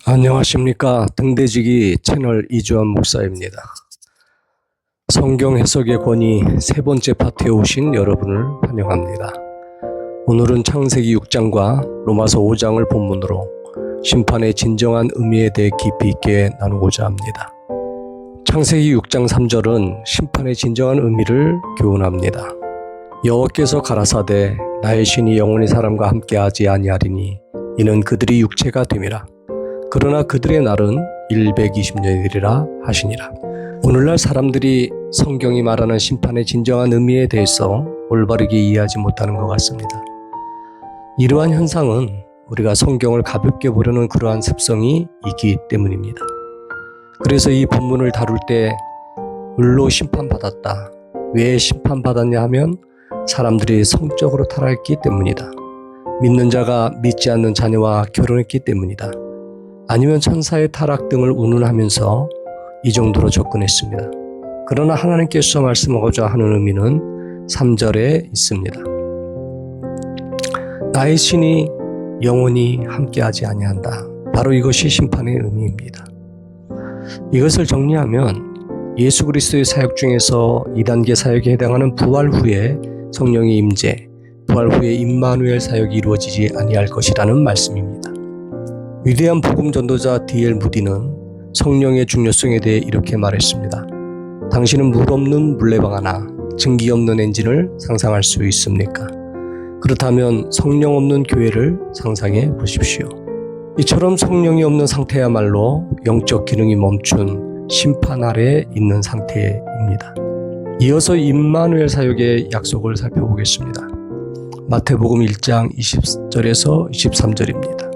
안녕하십니까. 등대지기 채널 이주환 목사입니다. 성경 해석의 권위 세 번째 파트에 오신 여러분을 환영합니다. 오늘은 창세기 6장과 로마서 5장을 본문으로 심판의 진정한 의미에 대해 깊이 있게 나누고자 합니다. 창세기 6장 3절은 심판의 진정한 의미를 교훈합니다. 여호와께서 가라사대 나의 신이 영원히 사람과 함께하지 아니하리니 이는 그들이 육체가 됨이라. 그러나 그들의 날은 120년이리라 하시니라. 오늘날 사람들이 성경이 말하는 심판의 진정한 의미에 대해서 올바르게 이해하지 못하는 것 같습니다. 이러한 현상은 우리가 성경을 가볍게 보려는 그러한 습성이 있기 때문입니다. 그래서 이 본문을 다룰 때 을로 심판받았다. 왜 심판받았냐 하면 사람들이 성적으로 타락했기 때문이다. 믿는 자가 믿지 않는 자녀와 결혼했기 때문이다. 아니면 천사의 타락 등을 운운하면서 이 정도로 접근했습니다. 그러나 하나님께서 말씀하고자 하는 의미는 3절에 있습니다. 나의 신이 영원히 함께하지 아니한다. 바로 이것이 심판의 의미입니다. 이것을 정리하면 예수 그리스도의 사역 중에서 2단계 사역에 해당하는 부활 후에 성령의 임재, 부활 후에 임마누엘 사역이 이루어지지 아니할 것이라는 말씀입니다. 위대한 복음 전도자 D.L. 무디는 성령의 중요성에 대해 이렇게 말했습니다. 당신은 물 없는 물레방 하나, 증기 없는 엔진을 상상할 수 있습니까? 그렇다면 성령 없는 교회를 상상해 보십시오. 이처럼 성령이 없는 상태야말로 영적 기능이 멈춘 심판 아래에 있는 상태입니다. 이어서 임마누엘 사역의 약속을 살펴보겠습니다. 마태복음 1장 20절에서 23절입니다.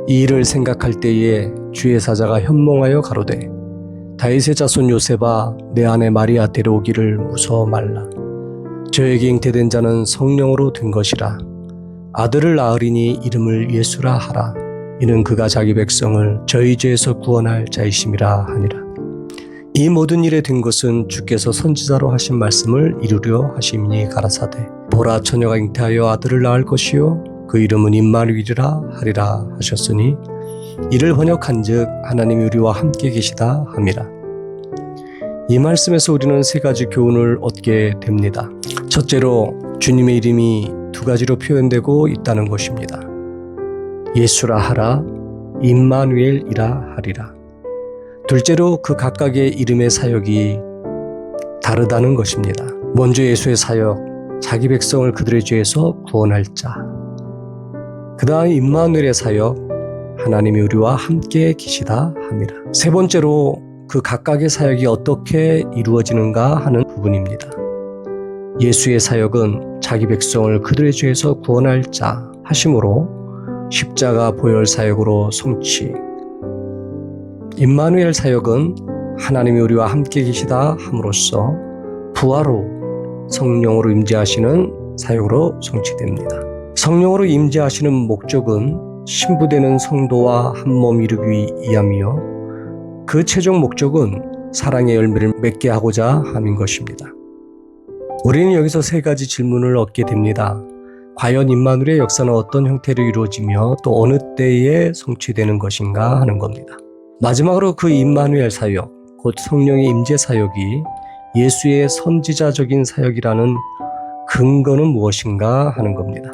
이 일을 생각할 때에 주의 사자가 현몽하여 가로되 다윗의 자손 요셉아 내 아내 마리아 데려오기를 무서워 말라. 저에게 잉태된 자는 성령으로 된 것이라. 아들을 낳으리니 이름을 예수라 하라. 이는 그가 자기 백성을 저희 죄에서 구원할 자이심이라 하니라. 이 모든 일에 된 것은 주께서 선지자로 하신 말씀을 이루려 하심이니 가라사대 보라 처녀가 잉태하여 아들을 낳을 것이요 그 이름은 임마누엘이라 하리라 하셨으니 이를 번역한즉 하나님이 우리와 함께 계시다 함이라. 이 말씀에서 우리는 세 가지 교훈을 얻게 됩니다. 첫째로 주님의 이름이 두 가지로 표현되고 있다는 것입니다. 예수라 하라, 임마누엘이라 하리라. 둘째로 그 각각의 이름의 사역이 다르다는 것입니다. 먼저 예수의 사역, 자기 백성을 그들의 죄에서 구원할 자. 그 다음 임마누엘의 사역, 하나님이 우리와 함께 계시다 함이라. 세 번째로 그 각각의 사역이 어떻게 이루어지는가 하는 부분입니다. 예수의 사역은 자기 백성을 그들의 죄에서 구원할 자 하심으로 십자가 보혈 사역으로 성취. 임마누엘 사역은 하나님이 우리와 함께 계시다 함으로써 부활로 성령으로 임재하시는 사역으로 성취됩니다. 성령으로 임재하시는 목적은 신부되는 성도와 한 몸 이루기 위함이요 그 최종 목적은 사랑의 열매를 맺게 하고자 함인 것입니다. 우리는 여기서 세 가지 질문을 얻게 됩니다. 과연 임마누엘의 역사는 어떤 형태로 이루어지며 또 어느 때에 성취되는 것인가 하는 겁니다. 마지막으로 그 임마누엘 사역, 곧 성령의 임재 사역이 예수의 선지자적인 사역이라는 근거는 무엇인가 하는 겁니다.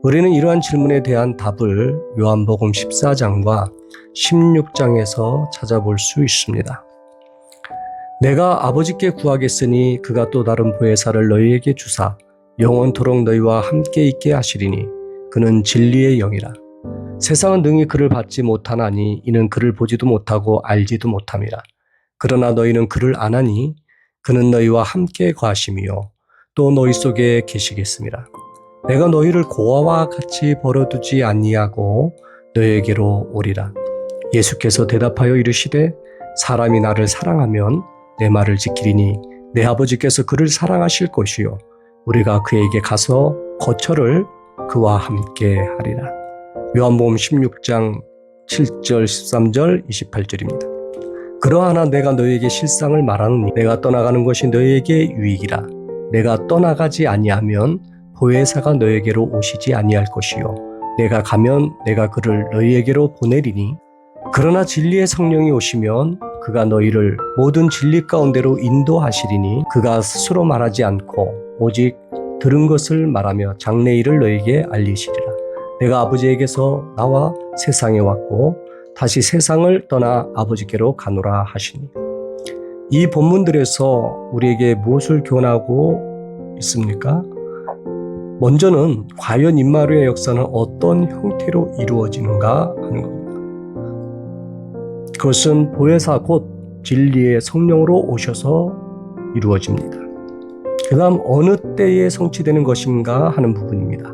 우리는 이러한 질문에 대한 답을 요한복음 14장과 16장에서 찾아볼 수 있습니다. 내가 아버지께 구하겠으니 그가 또 다른 보혜사를 너희에게 주사 영원토록 너희와 함께 있게 하시리니 그는 진리의 영이라. 세상은 능히 그를 받지 못하나니 이는 그를 보지도 못하고 알지도 못함이라. 그러나 너희는 그를 아나니 그는 너희와 함께 거하심이요 또 너희 속에 계시겠음이라. 내가 너희를 고아와 같이 버려두지 아니하고 너희에게로 오리라. 예수께서 대답하여 이르시되 사람이 나를 사랑하면 내 말을 지키리니 내 아버지께서 그를 사랑하실 것이요 우리가 그에게 가서 거처를 그와 함께 하리라. 요한복음 16장 7절 13절 28절입니다. 그러하나 내가 너희에게 실상을 말하노니 내가 떠나가는 것이 너희에게 유익이라. 내가 떠나가지 아니하면 보혜사가 너희에게로 오시지 아니할 것이요 내가 가면 내가 그를 너희에게로 보내리니 그러나 진리의 성령이 오시면 그가 너희를 모든 진리 가운데로 인도하시리니 그가 스스로 말하지 않고 오직 들은 것을 말하며 장래일을 너희에게 알리시리라. 내가 아버지에게서 나와 세상에 왔고 다시 세상을 떠나 아버지께로 가노라 하시니. 이 본문들에서 우리에게 무엇을 교훈하고 있습니까? 먼저는 과연 임마누엘의 역사는 어떤 형태로 이루어지는가 하는 겁니다. 그것은 보혜사 곧 진리의 성령으로 오셔서 이루어집니다. 그 다음 어느 때에 성취되는 것인가 하는 부분입니다.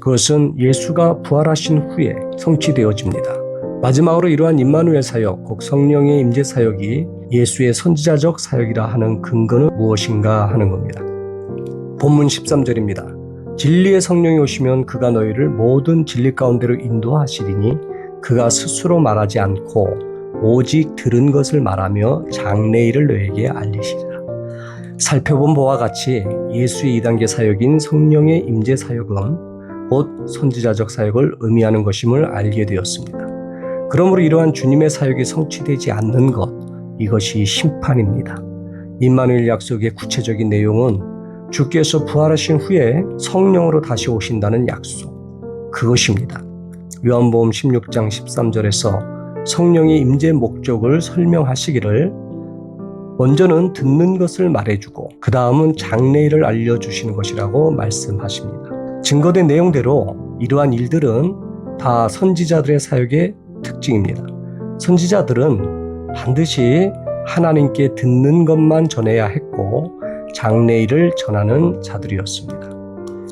그것은 예수가 부활하신 후에 성취되어집니다. 마지막으로 이러한 임마누엘 사역, 곧 성령의 임재 사역이 예수의 선지자적 사역이라 하는 근거는 무엇인가 하는 겁니다. 본문 13절입니다. 진리의 성령이 오시면 그가 너희를 모든 진리 가운데로 인도하시리니 그가 스스로 말하지 않고 오직 들은 것을 말하며 장래일을 너희에게 알리시리라. 살펴본 바와 같이 예수의 2단계 사역인 성령의 임재 사역은 곧 선지자적 사역을 의미하는 것임을 알게 되었습니다. 그러므로 이러한 주님의 사역이 성취되지 않는 것, 이것이 심판입니다. 임마누엘 약속의 구체적인 내용은 주께서 부활하신 후에 성령으로 다시 오신다는 약속, 그것입니다. 요한복음 16장 13절에서 성령의 임재 목적을 설명하시기를 먼저는 듣는 것을 말해주고 그 다음은 장래일을 알려주시는 것이라고 말씀하십니다. 증거된 내용대로 이러한 일들은 다 선지자들의 사역의 특징입니다. 선지자들은 반드시 하나님께 듣는 것만 전해야 했고 장래일을 전하는 자들이었습니다.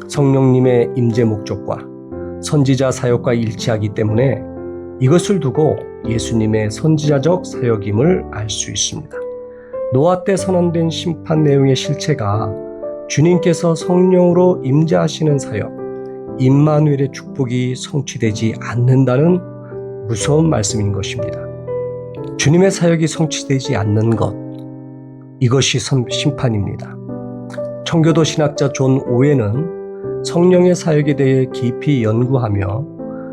성령님의 임재 목적과 선지자 사역과 일치하기 때문에 이것을 두고 예수님의 선지자적 사역임을 알 수 있습니다. 노아 때 선언된 심판 내용의 실체가 주님께서 성령으로 임재하시는 사역, 임마누엘의 축복이 성취되지 않는다는 무서운 말씀인 것입니다. 주님의 사역이 성취되지 않는 것, 이것이 심판입니다. 청교도 신학자 존 오웬은 성령의 사역에 대해 깊이 연구하며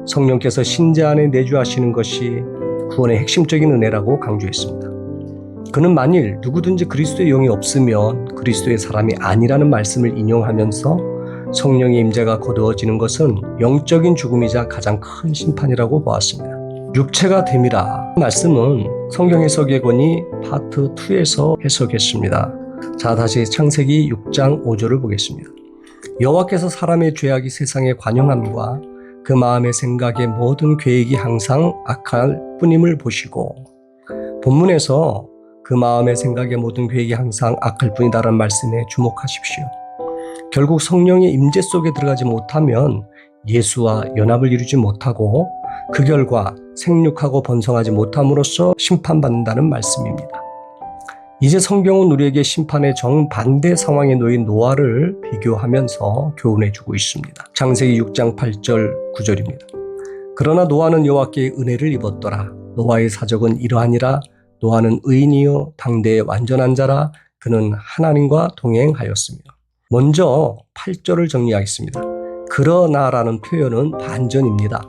성령께서 신자 안에 내주하시는 것이 구원의 핵심적인 은혜라고 강조했습니다. 그는 만일 누구든지 그리스도의 영이 없으면 그리스도의 사람이 아니라는 말씀을 인용하면서 성령의 임재가 거두어지는 것은 영적인 죽음이자 가장 큰 심판이라고 보았습니다. 육체가 됨이라 말씀은 성경 해석의 권위 파트 2에서 해석했습니다. 자, 다시 창세기 6장 5절을 보겠습니다. 여호와께서 사람의 죄악이 세상에 관영함과 그 마음의 생각의 모든 계획이 항상 악할 뿐임을 보시고, 본문에서 그 마음의 생각의 모든 계획이 항상 악할 뿐이다라는 말씀에 주목하십시오. 결국 성령의 임재 속에 들어가지 못하면 예수와 연합을 이루지 못하고 그 결과 생육하고 번성하지 못함으로써 심판받는다는 말씀입니다. 이제 성경은 우리에게 심판의 정반대 상황에 놓인 노아를 비교하면서 교훈해주고 있습니다. 창세기 6장 8절 9절입니다. 그러나 노아는 여호와께 은혜를 입었더라. 노아의 사적은 이러하니라. 노아는 의인이요 당대의 완전한 자라. 그는 하나님과 동행하였으며. 먼저 8절을 정리하겠습니다. 그러나라는 표현은 반전입니다.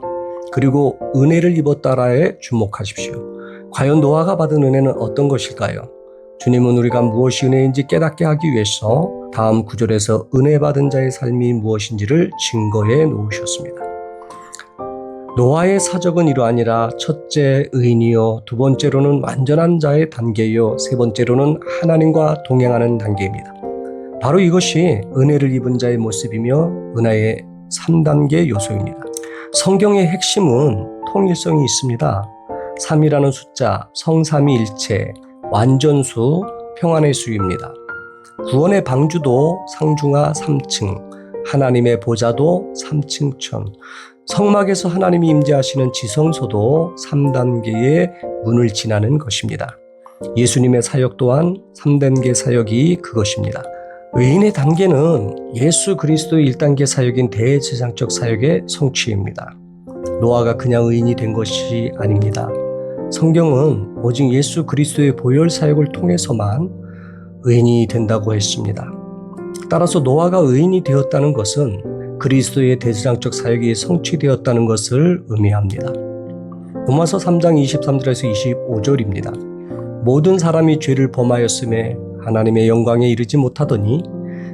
그리고 은혜를 입었다라에 주목하십시오. 과연 노아가 받은 은혜는 어떤 것일까요? 주님은 우리가 무엇이 은혜인지 깨닫게 하기 위해서 다음 구절에서 은혜 받은 자의 삶이 무엇인지를 증거해 놓으셨습니다. 노아의 사적은 이러하니라. 첫째 의인이요, 두 번째로는 완전한 자의 단계요, 세 번째로는 하나님과 동행하는 단계입니다. 바로 이것이 은혜를 입은 자의 모습이며 은혜의 3단계 요소입니다. 성경의 핵심은 통일성이 있습니다. 3이라는 숫자, 성삼위일체, 완전수, 평안의 수입니다. 구원의 방주도 상중하 3층, 하나님의 보좌도 3층천, 성막에서 하나님이 임재하시는 지성소도 3단계의 문을 지나는 것입니다. 예수님의 사역 또한 3단계 사역이 그것입니다. 의인의 단계는 예수 그리스도의 1단계 사역인 대제사장적 사역의 성취입니다. 노아가 그냥 의인이 된 것이 아닙니다. 성경은 오직 예수 그리스도의 보혈 사역을 통해서만 의인이 된다고 했습니다. 따라서 노아가 의인이 되었다는 것은 그리스도의 대제사장적 사역이 성취되었다는 것을 의미합니다. 로마서 3장 23절에서 25절입니다. 모든 사람이 죄를 범하였음에 하나님의 영광에 이르지 못하더니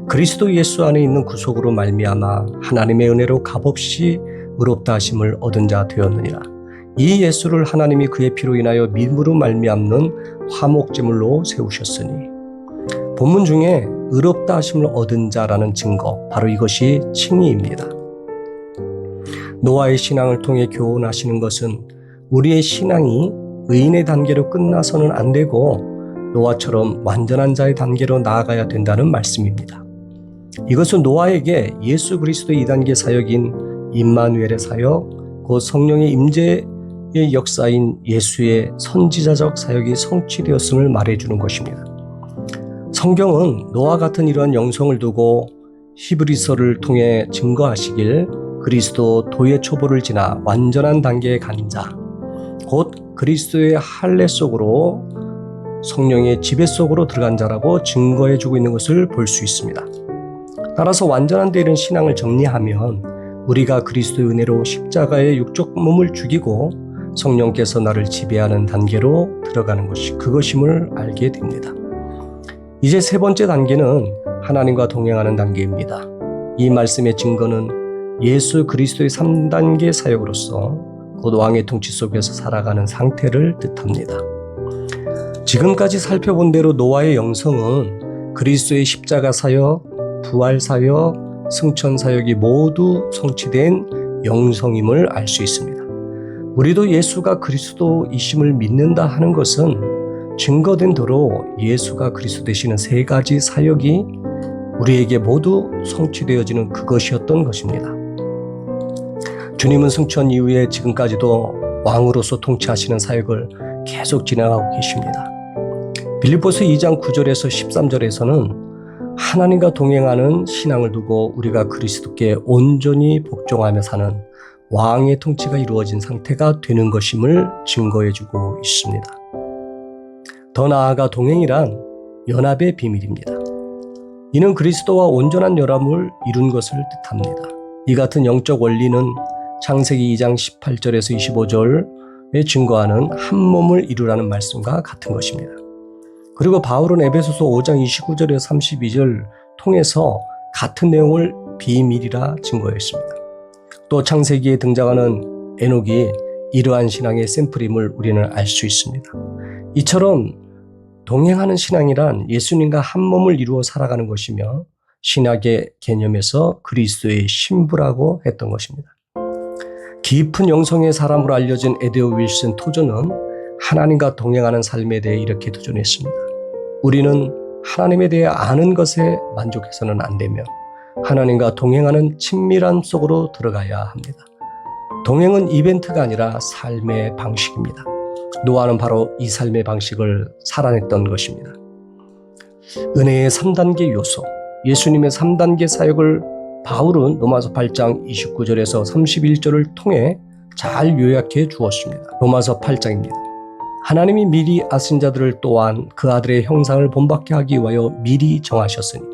그리스도 예수 안에 있는 구속으로 말미암아 하나님의 은혜로 값없이 의롭다 하심을 얻은 자 되었느니라. 이 예수를 하나님이 그의 피로 인하여 믿음으로 말미암는 화목제물로 세우셨으니. 본문 중에 의롭다 하심을 얻은 자라는 증거, 바로 이것이 칭의입니다. 노아의 신앙을 통해 교훈하시는 것은 우리의 신앙이 의인의 단계로 끝나서는 안 되고 노아처럼 완전한 자의 단계로 나아가야 된다는 말씀입니다. 이것은 노아에게 예수 그리스도의 2단계 사역인 임마누엘의 사역, 곧 성령의 임재의 역사인 예수의 선지자적 사역이 성취되었음을 말해주는 것입니다. 성경은 노아 같은 이러한 영성을 두고 히브리서를 통해 증거하시길 그리스도 도의 초보를 지나 완전한 단계에 간 자, 곧 그리스도의 할례 속으로 성령의 지배 속으로 들어간 자라고 증거해주고 있는 것을 볼 수 있습니다. 따라서 완전한 데 이른 신앙을 정리하면 우리가 그리스도의 은혜로 십자가의 육적 몸을 죽이고 성령께서 나를 지배하는 단계로 들어가는 것이 그것임을 알게 됩니다. 이제 세 번째 단계는 하나님과 동행하는 단계입니다. 이 말씀의 증거는 예수 그리스도의 3단계 사역으로서 곧 왕의 통치 속에서 살아가는 상태를 뜻합니다. 지금까지 살펴본 대로 노아의 영성은 그리스도의 십자가 사역, 부활 사역, 승천 사역이 모두 성취된 영성임을 알 수 있습니다. 우리도 예수가 그리스도이심을 믿는다 하는 것은 증거된 대로 예수가 그리스도 되시는 세 가지 사역이 우리에게 모두 성취되어지는 그것이었던 것입니다. 주님은 승천 이후에 지금까지도 왕으로서 통치하시는 사역을 계속 진행하고 계십니다. 빌립보서 2장 9절에서 13절에서는 하나님과 동행하는 신앙을 두고 우리가 그리스도께 온전히 복종하며 사는 왕의 통치가 이루어진 상태가 되는 것임을 증거해주고 있습니다. 더 나아가 동행이란 연합의 비밀입니다. 이는 그리스도와 온전한 연합을 이룬 것을 뜻합니다. 이 같은 영적 원리는 창세기 2장 18절에서 25절에 증거하는 한 몸을 이루라는 말씀과 같은 것입니다. 그리고 바울은 에베소서 5장 29절에서 32절 통해서 같은 내용을 비밀이라 증거했습니다. 또 창세기에 등장하는 에녹이 이러한 신앙의 샘플임을 우리는 알 수 있습니다. 이처럼 동행하는 신앙이란 예수님과 한 몸을 이루어 살아가는 것이며 신학의 개념에서 그리스도의 신부라고 했던 것입니다. 깊은 영성의 사람으로 알려진 에드워 윌슨 토저는 하나님과 동행하는 삶에 대해 이렇게 도전했습니다. 우리는 하나님에 대해 아는 것에 만족해서는 안 되며 하나님과 동행하는 친밀함 속으로 들어가야 합니다. 동행은 이벤트가 아니라 삶의 방식입니다. 노아는 바로 이 삶의 방식을 살아냈던 것입니다. 은혜의 3단계 요소, 예수님의 3단계 사역을 바울은 로마서 8장 29절에서 31절을 통해 잘 요약해 주었습니다. 로마서 8장입니다. 하나님이 미리 아신 자들을 또한 그 아들의 형상을 본받게 하기 위하여 미리 정하셨으니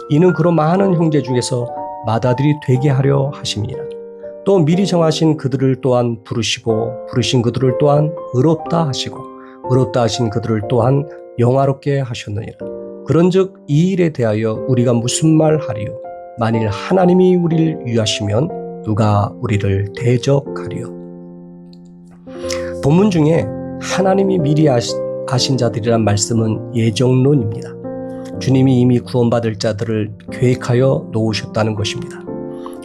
이는 그로 많은 형제 중에서 맏아들이 되게 하려 하심이라. 또 미리 정하신 그들을 또한 부르시고 부르신 그들을 또한 의롭다 하시고 의롭다 하신 그들을 또한 영화롭게 하셨느니라. 그런즉 이 일에 대하여 우리가 무슨 말 하리요? 만일 하나님이 우리를 위하시면 누가 우리를 대적하리요? 본문 중에 하나님이 미리 아신 자들이란 말씀은 예정론입니다. 주님이 이미 구원받을 자들을 계획하여 놓으셨다는 것입니다.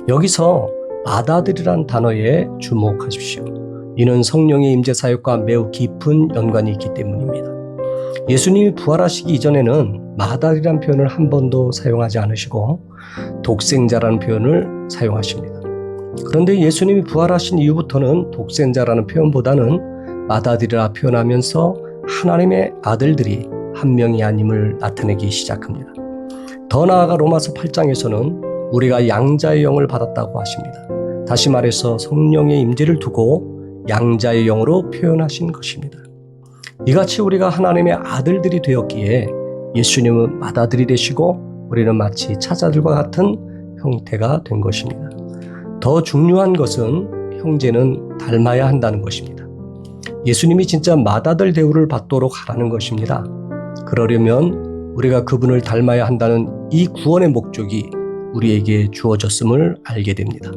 여기서 맏아들이란 단어에 주목하십시오. 이는 성령의 임재 사역과 매우 깊은 연관이 있기 때문입니다. 예수님이 부활하시기 이전에는 맏아들이란 표현을 한 번도 사용하지 않으시고 독생자라는 표현을 사용하십니다. 그런데 예수님이 부활하신 이후부터는 독생자라는 표현보다는 맏아들이라 표현하면서 하나님의 아들들이 한 명이 아님을 나타내기 시작합니다. 더 나아가 로마서 8장에서는 우리가 양자의 영을 받았다고 하십니다. 다시 말해서 성령의 임재를 두고 양자의 영으로 표현하신 것입니다. 이같이 우리가 하나님의 아들들이 되었기에 예수님은 맏아들이 되시고 우리는 마치 차자들과 같은 형태가 된 것입니다. 더 중요한 것은 형제는 닮아야 한다는 것입니다. 예수님이 진짜 맏아들 대우를 받도록 하라는 것입니다. 그러려면 우리가 그분을 닮아야 한다는 이 구원의 목적이 우리에게 주어졌음을 알게 됩니다.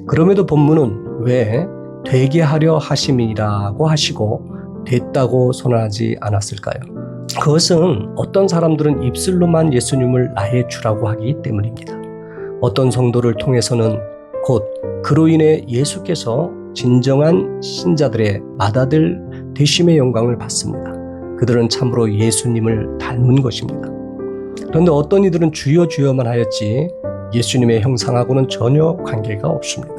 그럼에도 본문은 왜 되게 하려 하심이라고 하시고 됐다고 선언하지 않았을까요? 그것은 어떤 사람들은 입술로만 예수님을 나의 주라고 하기 때문입니다. 어떤 성도를 통해서는 곧 그로 인해 예수께서 진정한 신자들의 맏아들 되심의 영광을 받습니다. 그들은 참으로 예수님을 닮은 것입니다. 그런데 어떤 이들은 주여 주여만 하였지 예수님의 형상하고는 전혀 관계가 없습니다.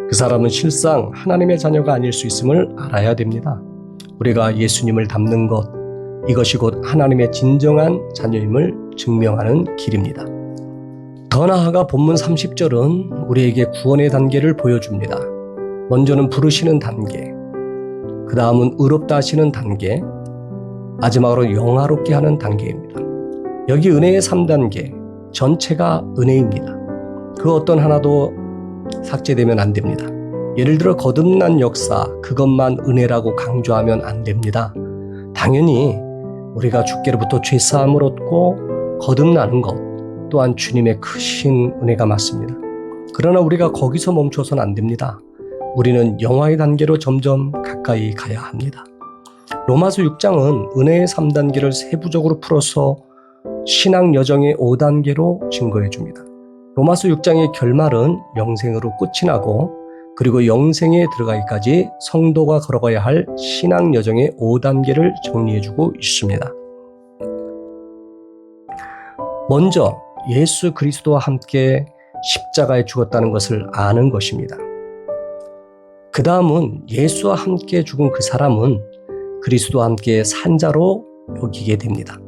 그 사람은 실상 하나님의 자녀가 아닐 수 있음을 알아야 됩니다. 우리가 예수님을 닮는 것, 이것이 곧 하나님의 진정한 자녀임을 증명하는 길입니다. 더 나아가 본문 30절은 우리에게 구원의 단계를 보여줍니다. 먼저는 부르시는 단계, 그 다음은 의롭다 하시는 단계, 마지막으로 영화롭게 하는 단계입니다. 여기 은혜의 3단계, 전체가 은혜입니다. 그 어떤 하나도 삭제되면 안 됩니다. 예를 들어 거듭난 역사, 그것만 은혜라고 강조하면 안 됩니다. 당연히 우리가 주께로부터 죄사함을 얻고 거듭나는 것 또한 주님의 크신 은혜가 맞습니다. 그러나 우리가 거기서 멈춰서는 안 됩니다. 우리는 영화의 단계로 점점 가까이 가야 합니다. 로마서 6장은 은혜의 3단계를 세부적으로 풀어서 신앙 여정의 5단계로 증거해 줍니다. 로마서 6장의 결말은 영생으로 끝이 나고 그리고 영생에 들어가기까지 성도가 걸어가야 할 신앙 여정의 5단계를 정리해 주고 있습니다. 먼저 예수 그리스도와 함께 십자가에 죽었다는 것을 아는 것입니다. 그 다음은 예수와 함께 죽은 그 사람은 그리스도와 함께 산자로 여기게 됩니다.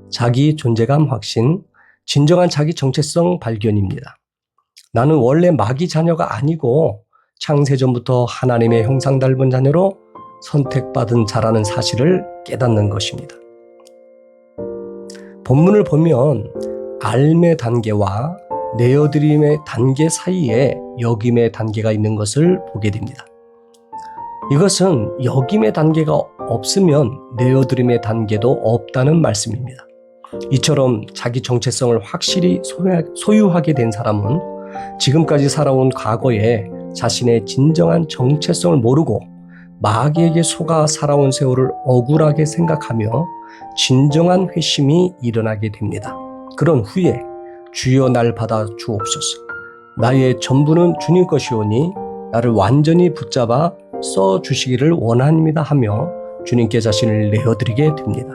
자기 존재감 확신, 진정한 자기 정체성 발견입니다. 나는 원래 마귀 자녀가 아니고 창세전부터 하나님의 형상 닮은 자녀로 선택받은 자라는 사실을 깨닫는 것입니다. 본문을 보면 알매 단계와 내어드림의 단계 사이에 여김의 단계가 있는 것을 보게 됩니다. 이것은 여김의 단계가 없으면 내어드림의 단계도 없다는 말씀입니다. 이처럼 자기 정체성을 확실히 소유하게 된 사람은 지금까지 살아온 과거에 자신의 진정한 정체성을 모르고 마귀에게 속아 살아온 세월을 억울하게 생각하며 진정한 회심이 일어나게 됩니다. 그런 후에 주여 날 받아 주옵소서. 나의 전부는 주님 것이오니 나를 완전히 붙잡아 써주시기를 원합니다 하며 주님께 자신을 내어드리게 됩니다.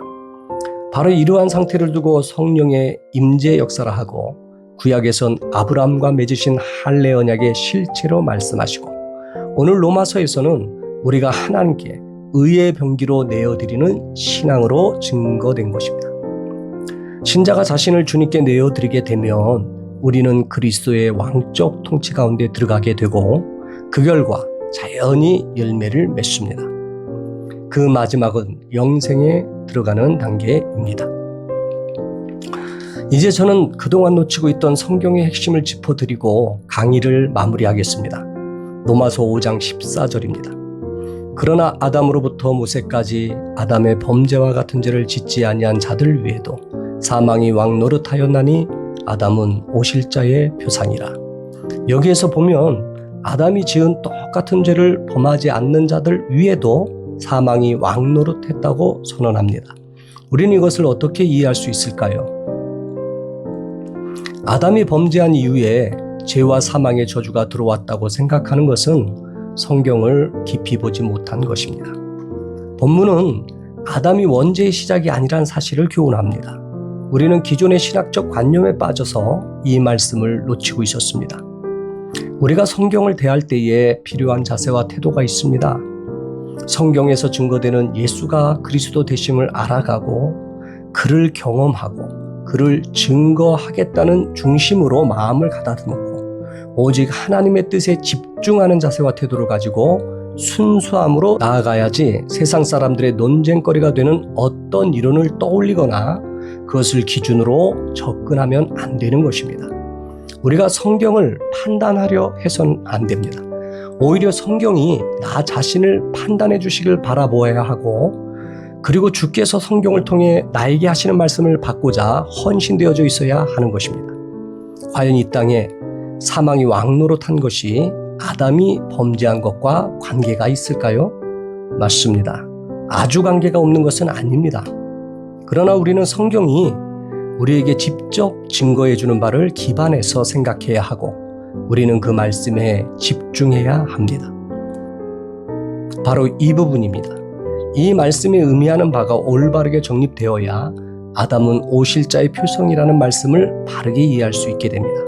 바로 이러한 상태를 두고 성령의 임재 역사라 하고 구약에선 아브라함과 맺으신 할례 언약의 실체로 말씀하시고 오늘 로마서에서는 우리가 하나님께 의의 병기로 내어드리는 신앙으로 증거된 것입니다. 신자가 자신을 주님께 내어드리게 되면 우리는 그리스도의 왕적 통치 가운데 들어가게 되고 그 결과 자연히 열매를 맺습니다. 그 마지막은 영생에 들어가는 단계입니다. 이제 저는 그동안 놓치고 있던 성경의 핵심을 짚어드리고 강의를 마무리하겠습니다. 로마서 5장 14절입니다. 그러나 아담으로부터 모세까지 아담의 범죄와 같은 죄를 짓지 아니한 자들 위에도 사망이 왕노릇하였나니 아담은 오실 자의 표상이라. 여기에서 보면 아담이 지은 똑같은 죄를 범하지 않는 자들 위에도 사망이 왕노릇했다고 선언합니다. 우리는 이것을 어떻게 이해할 수 있을까요? 아담이 범죄한 이후에 죄와 사망의 저주가 들어왔다고 생각하는 것은 성경을 깊이 보지 못한 것입니다. 본문은 아담이 원죄의 시작이 아니란 사실을 교훈합니다. 우리는 기존의 신학적 관념에 빠져서 이 말씀을 놓치고 있었습니다. 우리가 성경을 대할 때에 필요한 자세와 태도가 있습니다. 성경에서 증거되는 예수가 그리스도 되심을 알아가고 그를 경험하고 그를 증거하겠다는 중심으로 마음을 가다듬고 오직 하나님의 뜻에 집중하는 자세와 태도를 가지고 순수함으로 나아가야지 세상 사람들의 논쟁거리가 되는 어떤 이론을 떠올리거나 그것을 기준으로 접근하면 안 되는 것입니다. 우리가 성경을 판단하려 해서는 안 됩니다. 오히려 성경이 나 자신을 판단해 주시길 바라보아야 하고, 그리고 주께서 성경을 통해 나에게 하시는 말씀을 받고자 헌신되어져 있어야 하는 것입니다. 과연 이 땅에 사망이 왕노릇한 것이 아담이 범죄한 것과 관계가 있을까요? 맞습니다. 아주 관계가 없는 것은 아닙니다. 그러나 우리는 성경이 우리에게 직접 증거해 주는 바를 기반해서 생각해야 하고, 우리는 그 말씀에 집중해야 합니다. 바로 이 부분입니다. 이 말씀이 의미하는 바가 올바르게 정립되어야 아담은 오실 자의 표성이라는 말씀을 바르게 이해할 수 있게 됩니다.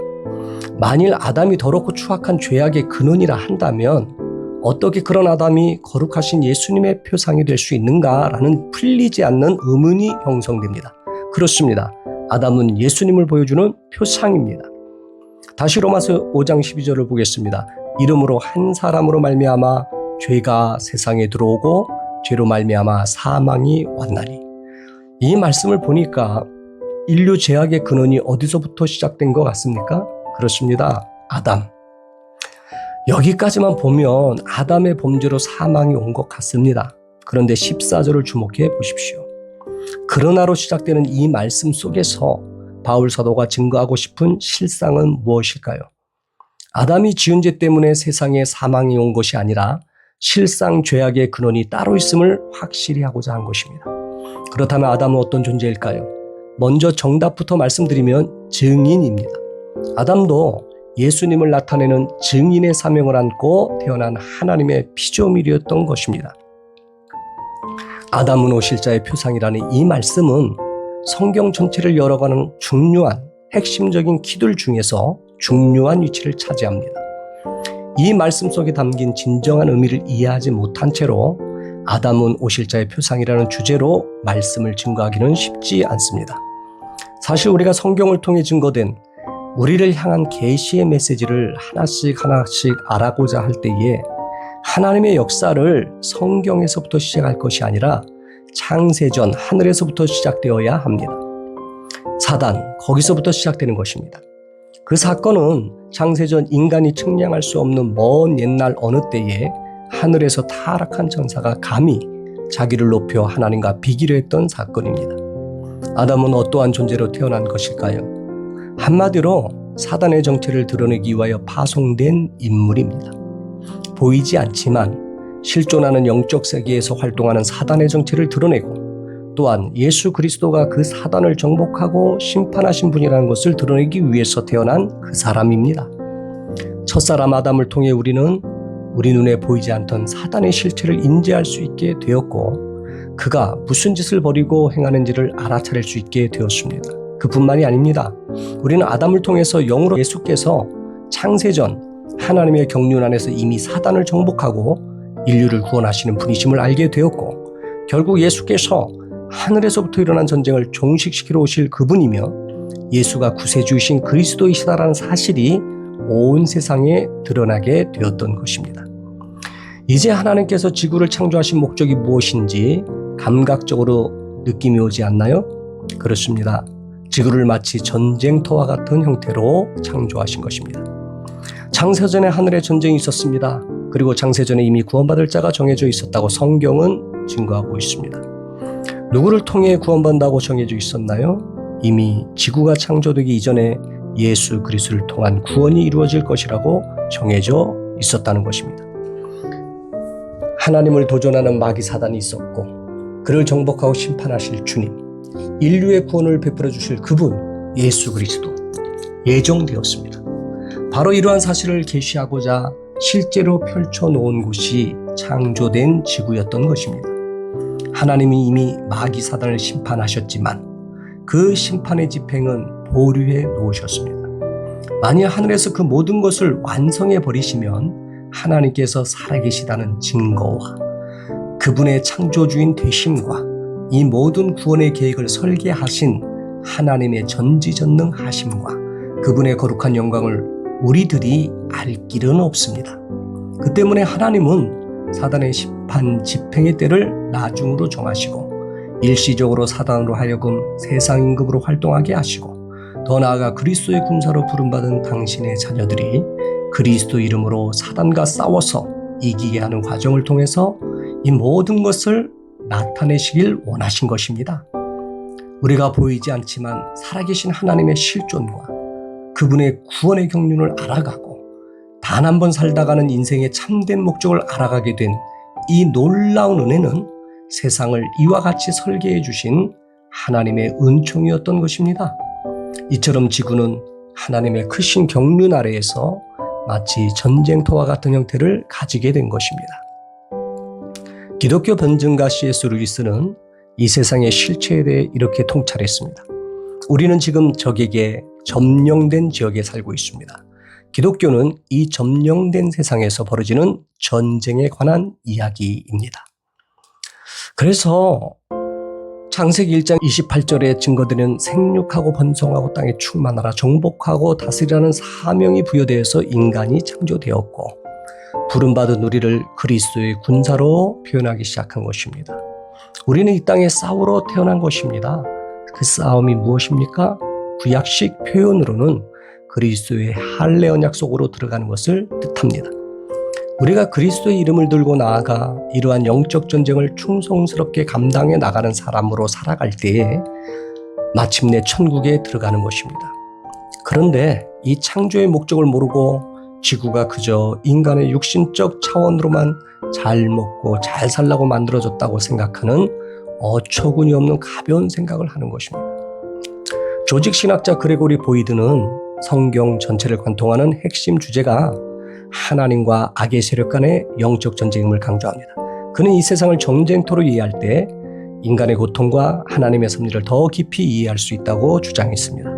만일 아담이 더럽고 추악한 죄악의 근원이라 한다면 어떻게 그런 아담이 거룩하신 예수님의 표상이 될 수 있는가라는 풀리지 않는 의문이 형성됩니다. 그렇습니다. 아담은 예수님을 보여주는 표상입니다. 다시 로마서 5장 12절을 보겠습니다. 이름으로 한 사람으로 말미암아 죄가 세상에 들어오고 죄로 말미암아 사망이 왔나니. 이 말씀을 보니까 인류 죄악의 근원이 어디서부터 시작된 것 같습니까? 그렇습니다. 아담. 여기까지만 보면 아담의 범죄로 사망이 온 것 같습니다. 그런데 14절을 주목해 보십시오. 그러나로 시작되는 이 말씀 속에서 바울 사도가 증거하고 싶은 실상은 무엇일까요? 아담이 지은 죄 때문에 세상에 사망이 온 것이 아니라 실상 죄악의 근원이 따로 있음을 확실히 하고자 한 것입니다. 그렇다면 아담은 어떤 존재일까요? 먼저 정답부터 말씀드리면 증인입니다. 아담도 예수님을 나타내는 증인의 사명을 안고 태어난 하나님의 피조물이었던 것입니다. 아담은 오실 자의 표상이라는 이 말씀은 성경 전체를 열어가는 중요한 핵심적인 키들 중에서 중요한 위치를 차지합니다. 이 말씀 속에 담긴 진정한 의미를 이해하지 못한 채로 아담은 오실 자의 표상이라는 주제로 말씀을 증거하기는 쉽지 않습니다. 사실 우리가 성경을 통해 증거된 우리를 향한 계시의 메시지를 하나씩 알아보자 할 때에 하나님의 역사를 성경에서부터 시작할 것이 아니라 창세전 하늘에서부터 시작되어야 합니다. 사단, 거기서부터 시작되는 것입니다. 그 사건은 창세전 인간이 측량할 수 없는 먼 옛날 어느 때에 하늘에서 타락한 천사가 감히 자기를 높여 하나님과 비기려 했던 사건입니다. 아담은 어떠한 존재로 태어난 것일까요? 한마디로 사단의 정체를 드러내기 위하여 파송된 인물입니다. 보이지 않지만 실존하는 영적 세계에서 활동하는 사단의 정체를 드러내고, 또한 예수 그리스도가 그 사단을 정복하고 심판하신 분이라는 것을 드러내기 위해서 태어난 그 사람입니다. 첫사람 아담을 통해 우리는 우리 눈에 보이지 않던 사단의 실체를 인지할 수 있게 되었고, 그가 무슨 짓을 벌이고 행하는지를 알아차릴 수 있게 되었습니다. 그뿐만이 아닙니다. 우리는 아담을 통해서 영으로 예수께서 창세전 하나님의 경륜 안에서 이미 사단을 정복하고 인류를 구원하시는 분이심을 알게 되었고, 결국 예수께서 하늘에서부터 일어난 전쟁을 종식시키러 오실 그분이며 예수가 구세주이신 그리스도이시다라는 사실이 온 세상에 드러나게 되었던 것입니다. 이제 하나님께서 지구를 창조하신 목적이 무엇인지 감각적으로 느낌이 오지 않나요? 그렇습니다. 지구를 마치 전쟁터와 같은 형태로 창조하신 것입니다. 창세전에 하늘에 전쟁이 있었습니다. 그리고 창세전에 이미 구원받을 자가 정해져 있었다고 성경은 증거하고 있습니다. 누구를 통해 구원받는다고 정해져 있었나요? 이미 지구가 창조되기 이전에 예수 그리스도를 통한 구원이 이루어질 것이라고 정해져 있었다는 것입니다. 하나님을 도전하는 마귀 사단이 있었고, 그를 정복하고 심판하실 주님, 인류의 구원을 베풀어 주실 그분 예수 그리스도 예정되었습니다. 바로 이러한 사실을 계시하고자 실제로 펼쳐놓은 곳이 창조된 지구였던 것입니다. 하나님이 이미 마귀 사단을 심판하셨지만 그 심판의 집행은 보류해 놓으셨습니다. 만약 하늘에서 그 모든 것을 완성해 버리시면 하나님께서 살아계시다는 증거와 그분의 창조주인 되심과 이 모든 구원의 계획을 설계하신 하나님의 전지전능하심과 그분의 거룩한 영광을 우리들이 알 길은 없습니다. 그 때문에 하나님은 사단의 심판 집행의 때를 나중으로 정하시고 일시적으로 사단으로 하여금 세상 임금으로 활동하게 하시고, 더 나아가 그리스도의 군사로 부름받은 당신의 자녀들이 그리스도 이름으로 사단과 싸워서 이기게 하는 과정을 통해서 이 모든 것을 나타내시길 원하신 것입니다. 우리가 보이지 않지만 살아계신 하나님의 실존과 그분의 구원의 경륜을 알아가고 단 한 번 살다가는 인생의 참된 목적을 알아가게 된 이 놀라운 은혜는 세상을 이와 같이 설계해 주신 하나님의 은총이었던 것입니다. 이처럼 지구는 하나님의 크신 경륜 아래에서 마치 전쟁터와 같은 형태를 가지게 된 것입니다. 기독교 변증가 C.S. 루이스는 이 세상의 실체에 대해 이렇게 통찰했습니다. 우리는 지금 적에게 점령된 지역에 살고 있습니다. 기독교는 이 점령된 세상에서 벌어지는 전쟁에 관한 이야기입니다. 그래서 창세기 1장 28절에 증거되는 생육하고 번성하고 땅에 충만하라 정복하고 다스리라는 사명이 부여되어서 인간이 창조되었고 부름받은 우리를 그리스도의 군사로 표현하기 시작한 것입니다. 우리는 이 땅에 싸우러 태어난 것입니다. 그 싸움이 무엇입니까? 구약식 표현으로는 그리스도의 할례 언약 속으로 들어가는 것을 뜻합니다. 우리가 그리스도의 이름을 들고 나아가 이러한 영적 전쟁을 충성스럽게 감당해 나가는 사람으로 살아갈 때에 마침내 천국에 들어가는 것입니다. 그런데 이 창조의 목적을 모르고 지구가 그저 인간의 육신적 차원으로만 잘 먹고 잘 살라고 만들어졌다고 생각하는 어처구니 없는 가벼운 생각을 하는 것입니다. 조직 신학자 그레고리 보이드는 성경 전체를 관통하는 핵심 주제가 하나님과 악의 세력 간의 영적 전쟁임을 강조합니다. 그는 이 세상을 전쟁터로 이해할 때 인간의 고통과 하나님의 섭리를 더 깊이 이해할 수 있다고 주장했습니다.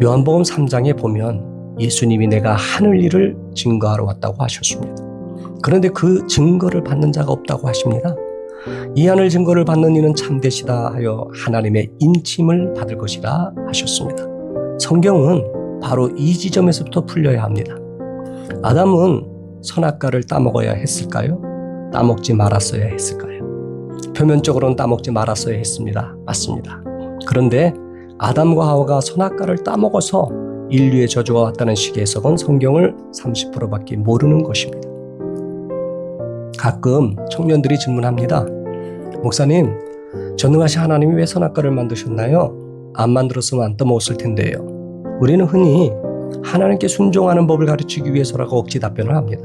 요한복음 3장에 보면 예수님이 내가 하늘 일을 증거하러 왔다고 하셨습니다. 그런데 그 증거를 받는 자가 없다고 하십니다. 이 하늘 증거를 받는 이는 참되시다 하여 하나님의 인침을 받을 것이라 하셨습니다. 성경은 바로 이 지점에서부터 풀려야 합니다. 아담은 선악과를 따먹어야 했을까요? 따먹지 말았어야 했을까요? 표면적으로는 따먹지 말았어야 했습니다. 맞습니다. 그런데 아담과 하와가 선악과를 따먹어서 인류의 저주가 왔다는 식의 해석은 성경을 30%밖에 모르는 것입니다. 가끔 청년들이 질문합니다. 목사님, 전능하신 하나님이 왜 선악과를 만드셨나요? 안 만들었으면 안 떠먹었을 텐데요. 우리는 흔히 하나님께 순종하는 법을 가르치기 위해서라고 억지 답변을 합니다.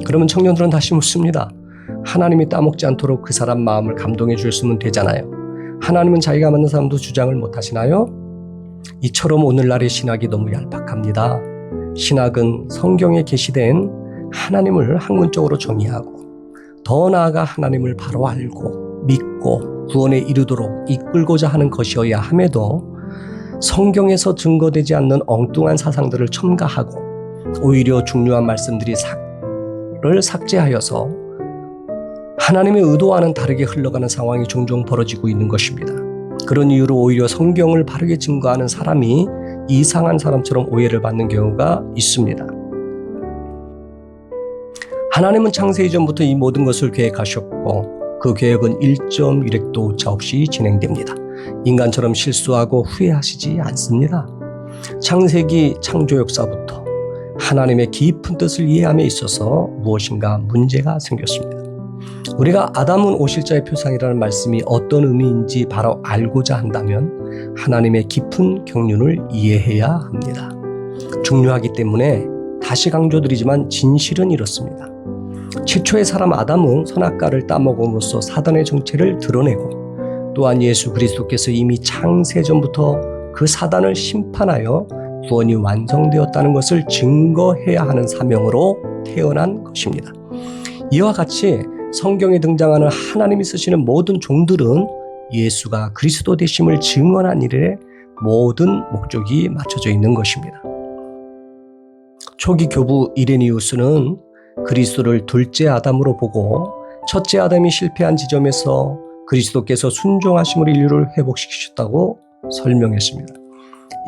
그러면 청년들은 다시 묻습니다. 하나님이 따먹지 않도록 그 사람 마음을 감동해 주셨으면 되잖아요. 하나님은 자기가 만든 사람도 주장을 못 하시나요? 이처럼 오늘날의 신학이 너무 얄팍합니다. 신학은 성경에 게시된 하나님을 학문적으로 정의하고 더 나아가 하나님을 바로 알고 믿고 구원에 이르도록 이끌고자 하는 것이어야 함에도 성경에서 증거되지 않는 엉뚱한 사상들을 첨가하고 오히려 중요한 말씀들을 삭제하여서 하나님의 의도와는 다르게 흘러가는 상황이 종종 벌어지고 있는 것입니다. 그런 이유로 오히려 성경을 바르게 증거하는 사람이 이상한 사람처럼 오해를 받는 경우가 있습니다. 하나님은 창세 이전부터 이 모든 것을 계획하셨고 그 계획은 1.1획도 오차 없이 진행됩니다. 인간처럼 실수하고 후회하시지 않습니다. 창세기 창조 역사부터 하나님의 깊은 뜻을 이해함에 있어서 무엇인가 문제가 생겼습니다. 우리가 아담은 오실자의 표상이라는 말씀이 어떤 의미인지 바로 알고자 한다면 하나님의 깊은 경륜을 이해해야 합니다. 중요하기 때문에 다시 강조드리지만 진실은 이렇습니다. 최초의 사람 아담은 선악과를 따먹음으로써 사단의 정체를 드러내고 또한 예수 그리스도께서 이미 창세전부터 그 사단을 심판하여 구원이 완성되었다는 것을 증거해야 하는 사명으로 태어난 것입니다. 이와 같이 성경에 등장하는 하나님이 쓰시는 모든 종들은 예수가 그리스도 되심을 증언한 일에 모든 목적이 맞춰져 있는 것입니다. 초기 교부 이레니우스는 그리스도를 둘째 아담으로 보고 첫째 아담이 실패한 지점에서 그리스도께서 순종하심으로 인류를 회복시키셨다고 설명했습니다.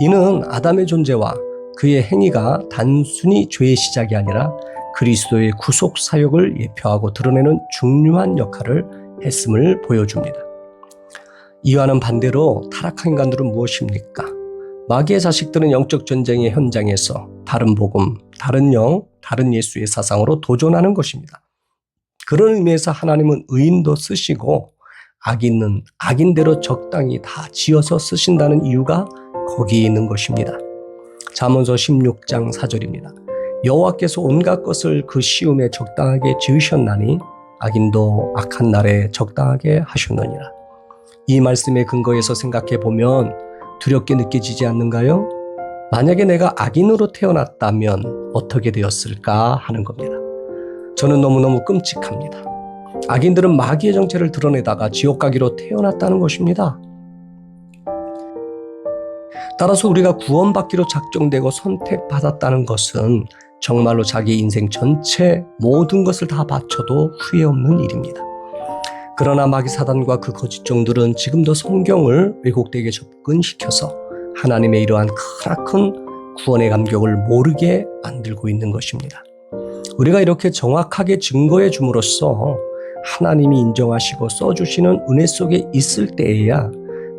이는 아담의 존재와 그의 행위가 단순히 죄의 시작이 아니라 그리스도의 구속 사역을 예표하고 드러내는 중요한 역할을 했음을 보여줍니다. 이와는 반대로 타락한 인간들은 무엇입니까? 마귀의 자식들은 영적 전쟁의 현장에서 다른 복음, 다른 영, 다른 예수의 사상으로 도전하는 것입니다. 그런 의미에서 하나님은 의인도 쓰시고 악인은 악인대로 적당히 다 지어서 쓰신다는 이유가 거기에 있는 것입니다. 잠언서 16장 4절입니다. 여호와께서 온갖 것을 그 시음에 적당하게 지으셨나니 악인도 악한 날에 적당하게 하셨느니라. 이 말씀의 근거에서 생각해 보면 두렵게 느껴지지 않는가요? 만약에 내가 악인으로 태어났다면 어떻게 되었을까 하는 겁니다. 저는 너무너무 끔찍합니다. 악인들은 마귀의 정체를 드러내다가 지옥 가기로 태어났다는 것입니다. 따라서 우리가 구원받기로 작정되고 선택받았다는 것은 정말로 자기 인생 전체 모든 것을 다 바쳐도 후회 없는 일입니다. 그러나 마귀 사단과 그 거짓 종들은 지금도 성경을 왜곡되게 접근시켜서 하나님의 이러한 크나큰 구원의 감격을 모르게 만들고 있는 것입니다. 우리가 이렇게 정확하게 증거해 줌으로써 하나님이 인정하시고 써주시는 은혜 속에 있을 때에야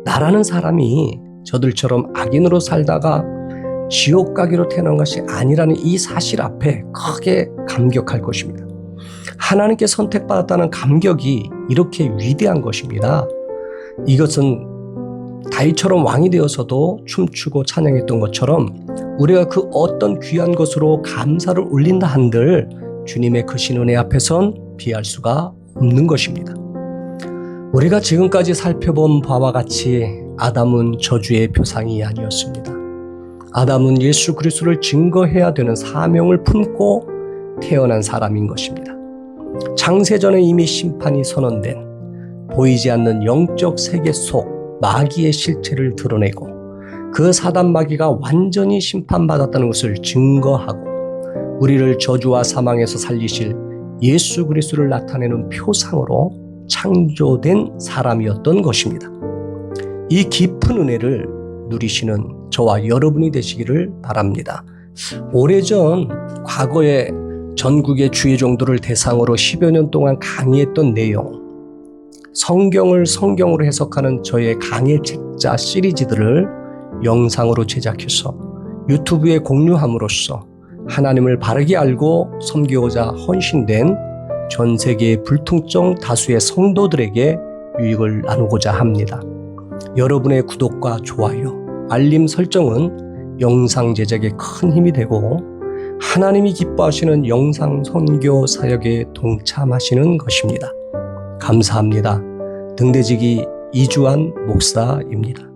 나라는 사람이 저들처럼 악인으로 살다가 지옥 가기로 태어난 것이 아니라는 이 사실 앞에 크게 감격할 것입니다. 하나님께 선택받았다는 감격이 이렇게 위대한 것입니다. 이것은 다윗처럼 왕이 되어서도 춤추고 찬양했던 것처럼 우리가 그 어떤 귀한 것으로 감사를 올린다 한들 주님의 크신 은혜 앞에선 비할 수가 없는 것입니다. 우리가 지금까지 살펴본 바와 같이 아담은 저주의 표상이 아니었습니다. 아담은 예수 그리스도를 증거해야 되는 사명을 품고 태어난 사람인 것입니다. 창세전에 이미 심판이 선언된 보이지 않는 영적 세계 속 마귀의 실체를 드러내고 그 사단 마귀가 완전히 심판받았다는 것을 증거하고 우리를 저주와 사망에서 살리실 예수 그리스도를 나타내는 표상으로 창조된 사람이었던 것입니다. 이 깊은 은혜를 누리시는 저와 여러분이 되시기를 바랍니다. 오래전 과거에 전국의 주의 종들을 대상으로 10여 년 동안 강의했던 내용, 성경을 성경으로 해석하는 저의 강의 책자 시리즈들을 영상으로 제작해서 유튜브에 공유함으로써 하나님을 바르게 알고 섬기고자 헌신된 전 세계의 불특정 다수의 성도들에게 유익을 나누고자 합니다. 여러분의 구독과 좋아요, 알림 설정은 영상 제작에 큰 힘이 되고 하나님이 기뻐하시는 영상 선교 사역에 동참하시는 것입니다. 감사합니다. 등대지기 이주환 목사입니다.